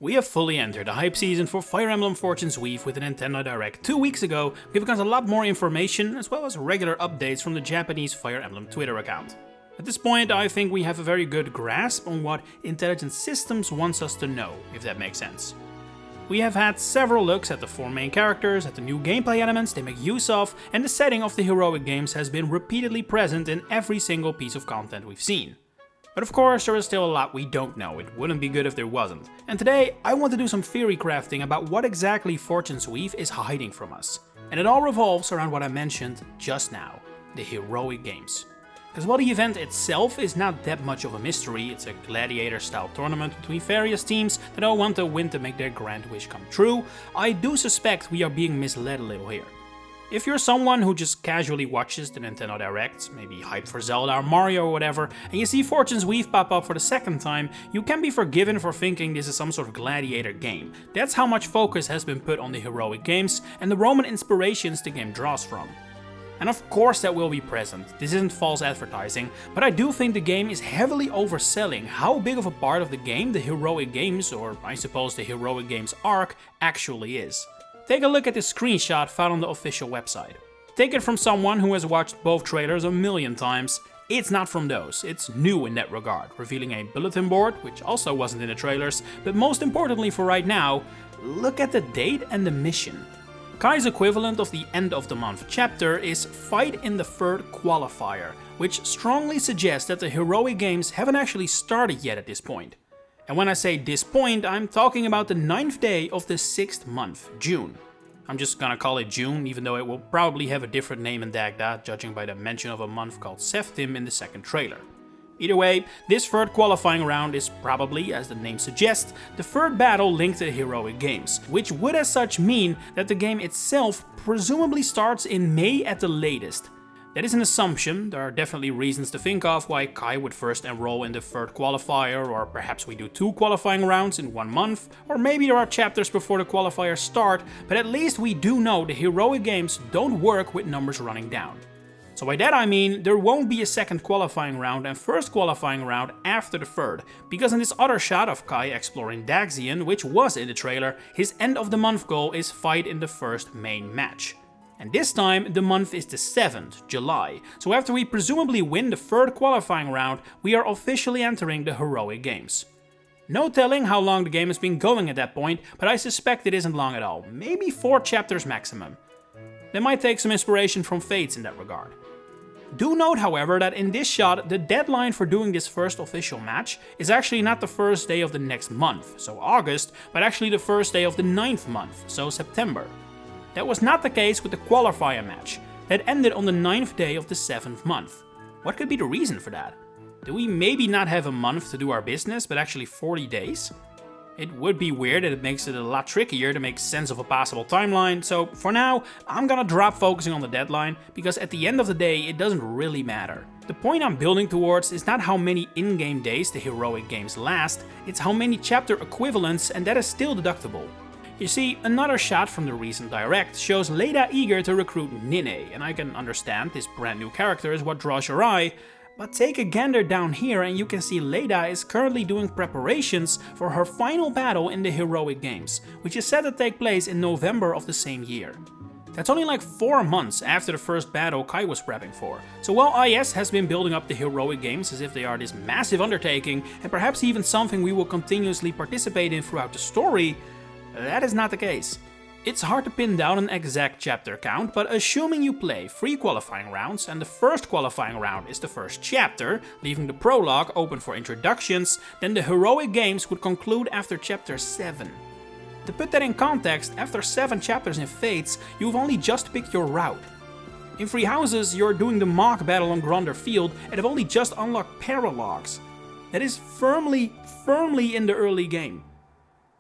We have fully entered the hype season for Fire Emblem Fortune's Weave with a Nintendo Direct 2 weeks ago, giving us a lot more information as well as regular updates from the Japanese Fire Emblem Twitter account. At this point, I think we have a very good grasp on what Intelligent Systems wants us to know, if that makes sense. We have had several looks at the 4 main characters, at the new gameplay elements they make use of, and the setting of the heroic games has been repeatedly present in every single piece of content we've seen. But of course, there is still a lot we don't know, it wouldn't be good if there wasn't. And today, I want to do some theory crafting about what exactly Fortune's Weave is hiding from us. And it all revolves around what I mentioned just now, the heroic games. Because while the event itself is not that much of a mystery, it's a gladiator-style tournament between various teams that all want to win to make their grand wish come true, I do suspect we are being misled a little here. If you're someone who just casually watches the Nintendo Directs, maybe hyped for Zelda or Mario or whatever, and you see Fortune's Weave pop up for the second time, you can be forgiven for thinking this is some sort of gladiator game. That's how much focus has been put on the heroic games and the Roman inspirations the game draws from. And of course that will be present, this isn't false advertising, but I do think the game is heavily overselling how big of a part of the game the heroic games, or I suppose the heroic games arc, actually is. Take a look at this screenshot found on the official website. Take it from someone who has watched both trailers a million times. It's not from those, it's new in that regard, revealing a bulletin board, which also wasn't in the trailers, but most importantly for right now, look at the date and the mission. Kai's equivalent of the end of the month chapter is Fight in the Third Qualifier, which strongly suggests that the heroic games haven't actually started yet at this point. And when I say this point, I'm talking about the 9th day of the 6th month, June. I'm just gonna call it June, even though it will probably have a different name in Dagda, judging by the mention of a month called Septim in the second trailer. Either way, this third qualifying round is probably, as the name suggests, the third battle linked to the heroic games, which would as such mean that the game itself presumably starts in May at the latest. That is an assumption, there are definitely reasons to think of why Kai would first enroll in the third qualifier, or perhaps we do 2 qualifying rounds in 1 month, or maybe there are chapters before the qualifiers start, but at least we do know the heroic games don't work with numbers running down. So by that I mean, there won't be a second qualifying round and first qualifying round after the third, because in this other shot of Kai exploring Daxian, which was in the trailer, his end of the month goal is fight in the first main match. And this time, the month is the 7th, July, so after we presumably win the third qualifying round, we are officially entering the heroic games. No telling how long the game has been going at that point, but I suspect it isn't long at all, maybe 4 chapters maximum. They might take some inspiration from Fates in that regard. Do note, however, that in this shot, the deadline for doing this first official match is actually not the first day of the next month, so August, but actually the first day of the 9th month, so September. That was not the case with the qualifier match, that ended on the 9th day of the 7th month. What could be the reason for that? Do we maybe not have a month to do our business, but actually 40 days? It would be weird and it makes it a lot trickier to make sense of a possible timeline, so for now, I'm gonna drop focusing on the deadline, because at the end of the day, it doesn't really matter. The point I'm building towards is not how many in-game days the heroic games last, it's how many chapter equivalents, and that is still deductible. You see, another shot from the recent Direct shows Leda eager to recruit Nine, and I can understand this brand new character is what draws your eye, but take a gander down here and you can see Leda is currently doing preparations for her final battle in the heroic games, which is set to take place in November of the same year. That's only like 4 months after the first battle Kai was prepping for, so while IS has been building up the heroic games as if they are this massive undertaking, and perhaps even something we will continuously participate in throughout the story, that is not the case. It's hard to pin down an exact chapter count, but assuming you play 3 qualifying rounds and the first qualifying round is the first chapter, leaving the prologue open for introductions, then the heroic games would conclude after chapter 7. To put that in context, after 7 chapters in Fates, you've only just picked your route. In Three Houses, you're doing the mock battle on Gronder Field and have only just unlocked paralogs. That is firmly in the early game.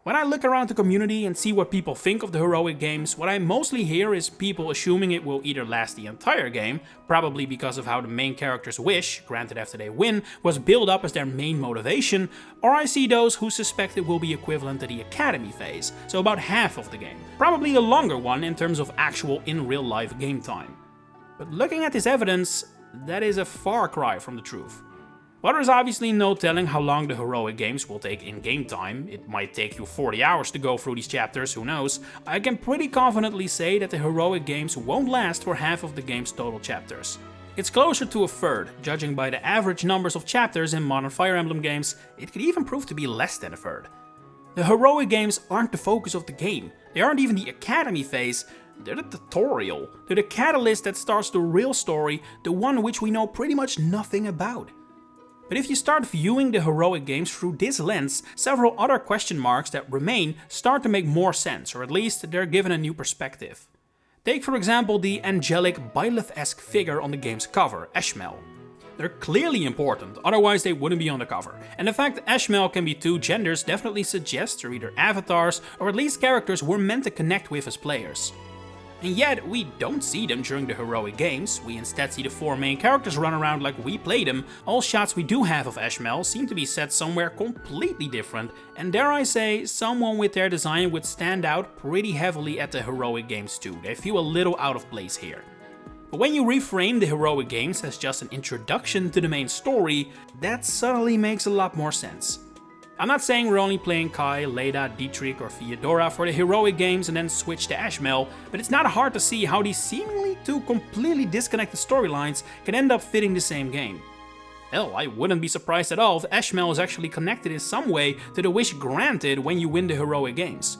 When I look around the community and see what people think of the heroic games, what I mostly hear is people assuming it will either last the entire game, probably because of how the main character's wish, granted after they win, was built up as their main motivation, or I see those who suspect it will be equivalent to the Academy phase, so about half of the game, probably the longer one in terms of actual in real life game time. But looking at this evidence, that is a far cry from the truth. While there's obviously no telling how long the heroic games will take in game time, it might take you 40 hours to go through these chapters, who knows, I can pretty confidently say that the heroic games won't last for half of the game's total chapters. It's closer to a third, judging by the average numbers of chapters in modern Fire Emblem games. It could even prove to be less than a third. The heroic games aren't the focus of the game, they aren't even the academy phase, they're the tutorial. They're the catalyst that starts the real story, the one which we know pretty much nothing about. But if you start viewing the heroic games through this lens, several other question marks that remain start to make more sense, or at least they're given a new perspective. Take for example the angelic Byleth-esque figure on the game's cover, Ashmel. They're clearly important, otherwise they wouldn't be on the cover. And the fact that Ashmel can be two genders definitely suggests they're either avatars or at least characters we're meant to connect with as players. And yet, we don't see them during the heroic games, we instead see the four main characters run around like we play them. All shots we do have of Ashmel seem to be set somewhere completely different, and dare I say, someone with their design would stand out pretty heavily at the heroic games too. They feel a little out of place here. But when you reframe the heroic games as just an introduction to the main story, that suddenly makes a lot more sense. I'm not saying we're only playing Kai, Leda, Dietrich or Theodora for the heroic games and then switch to Ashmel, but it's not hard to see how these seemingly two completely disconnected storylines can end up fitting the same game. Hell, I wouldn't be surprised at all if Ashmel is actually connected in some way to the wish granted when you win the heroic games.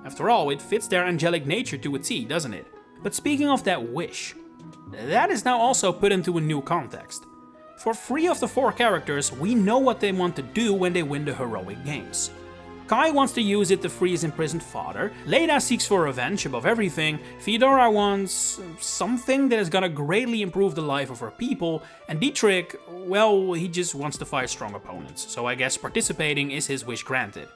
After all, it fits their angelic nature to a T, doesn't it? But speaking of that wish, that is now also put into a new context. For 3 of the 4 characters, we know what they want to do when they win the heroic games. Kai wants to use it to free his imprisoned father, Leda seeks for revenge above everything, Theodora wants something that is gonna greatly improve the life of her people, and Dietrich, well, he just wants to fight strong opponents, so I guess participating is his wish granted.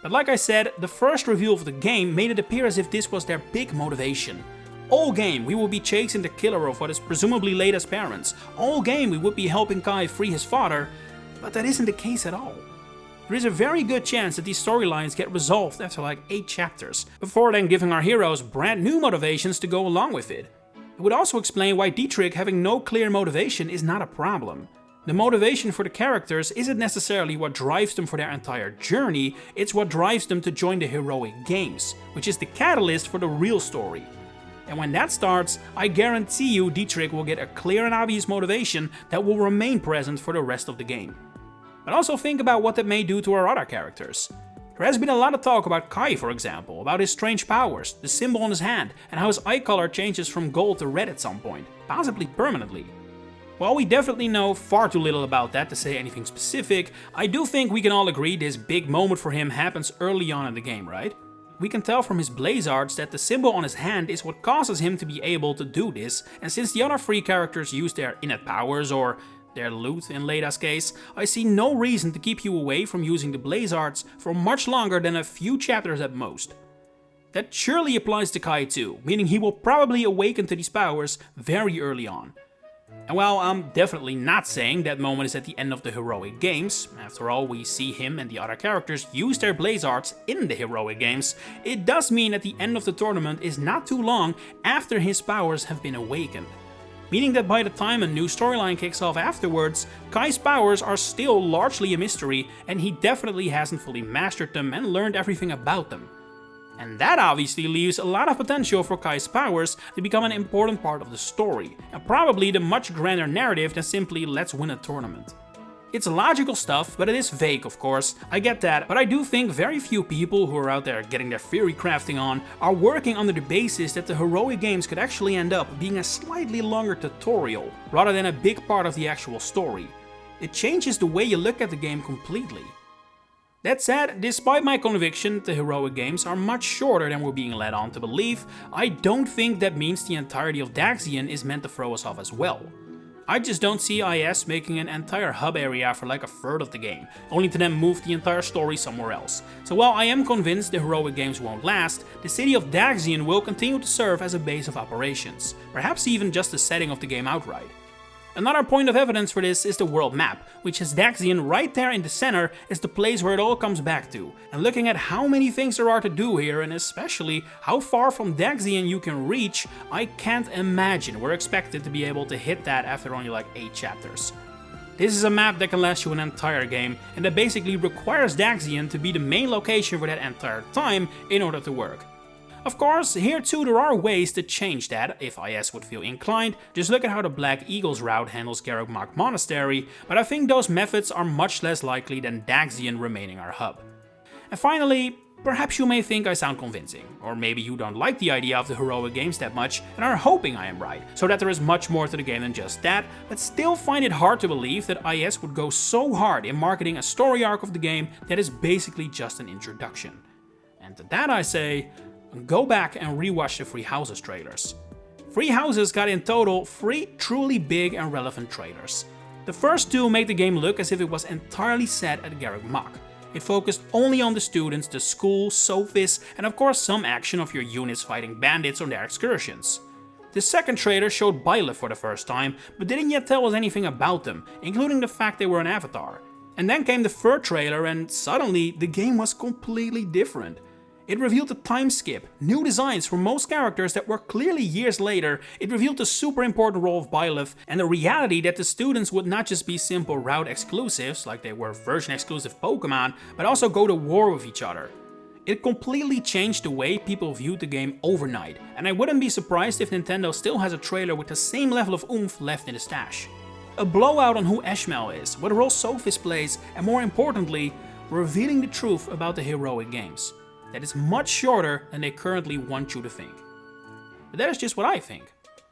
But like I said, the first reveal of the game made it appear as if this was their big motivation. All game we will be chasing the killer of what is presumably Leda's parents. All game we would be helping Kai free his father, but that isn't the case at all. There is a very good chance that these storylines get resolved after like 8 chapters, before then giving our heroes brand new motivations to go along with it. It would also explain why Dietrich having no clear motivation is not a problem. The motivation for the characters isn't necessarily what drives them for their entire journey, it's what drives them to join the heroic games, which is the catalyst for the real story. And when that starts, I guarantee you Dietrich will get a clear and obvious motivation that will remain present for the rest of the game. But also think about what that may do to our other characters. There has been a lot of talk about Kai, for example, about his strange powers, the symbol on his hand, and how his eye color changes from gold to red at some point, possibly permanently. While we definitely know far too little about that to say anything specific, I do think we can all agree this big moment for him happens early on in the game, right? We can tell from his blaze arts that the symbol on his hand is what causes him to be able to do this, and since the other 3 characters use their innate powers, or their loot in Leda's case, I see no reason to keep you away from using the blaze arts for much longer than a few chapters at most. That surely applies to Kai too, meaning he will probably awaken to these powers very early on. And while I'm definitely not saying that moment is at the end of the heroic games, after all we see him and the other characters use their blaze arts in the heroic games, it does mean that the end of the tournament is not too long after his powers have been awakened. Meaning that by the time a new storyline kicks off afterwards, Kai's powers are still largely a mystery and he definitely hasn't fully mastered them and learned everything about them. And that obviously leaves a lot of potential for Kai's powers to become an important part of the story, and probably the much grander narrative than simply let's win a tournament. It's logical stuff, but it is vague of course, I get that, but I do think very few people who are out there getting their theory crafting on are working under the basis that the heroic games could actually end up being a slightly longer tutorial, rather than a big part of the actual story. It changes the way you look at the game completely. That said, despite my conviction that the heroic games are much shorter than we're being led on to believe, I don't think that means the entirety of Daxian is meant to throw us off as well. I just don't see IS making an entire hub area for like a third of the game, only to then move the entire story somewhere else. So while I am convinced the heroic games won't last, the city of Daxian will continue to serve as a base of operations, perhaps even just the setting of the game outright. Another point of evidence for this is the world map, which has Daxian right there in the center as the place where it all comes back to. And looking at how many things there are to do here, and especially how far from Daxian you can reach, I can't imagine we're expected to be able to hit that after only like 8 chapters. This is a map that can last you an entire game, and that basically requires Daxian to be the main location for that entire time in order to work. Of course, here too there are ways to change that, if IS would feel inclined. Just look at how the Black Eagles route handles Garreg Mach Monastery, but I think those methods are much less likely than Daxian remaining our hub. And finally, perhaps you may think I sound convincing, or maybe you don't like the idea of the heroic games that much and are hoping I am right, so that there is much more to the game than just that, but still find it hard to believe that IS would go so hard in marketing a story arc of the game that is basically just an introduction. And to that I say, go back and rewatch the Free Houses trailers. Free Houses got in total 3 truly big and relevant trailers. The first 2 make the game look as if it was entirely set at Garreg Mach. It focused only on the students, the school, Sophis, and of course some action of your units fighting bandits on their excursions. The second trailer showed Byleth for the first time, but didn't yet tell us anything about them, including the fact they were an avatar. And then came the third trailer and suddenly the game was completely different. It revealed a time skip, new designs for most characters that were clearly years later, it revealed the super important role of Byleth, and the reality that the students would not just be simple route exclusives, like they were version exclusive Pokemon, but also go to war with each other. It completely changed the way people viewed the game overnight, and I wouldn't be surprised if Nintendo still has a trailer with the same level of oomph left in the stash. A blowout on who Ashmel is, what role Sophis plays, and more importantly, revealing the truth about the heroic games. That is much shorter than they currently want you to think. But that is just what I think.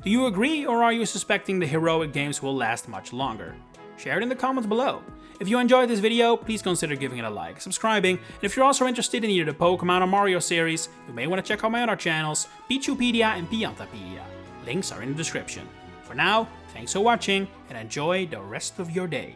Do you agree, or are you suspecting the heroic games will last much longer? Share it in the comments below. If you enjoyed this video, please consider giving it a like, subscribing, and if you're also interested in either the Pokemon or Mario series, you may want to check out my other channels, Pichupedia and Piantapedia. Links are in the description. For now, thanks for watching, and enjoy the rest of your day.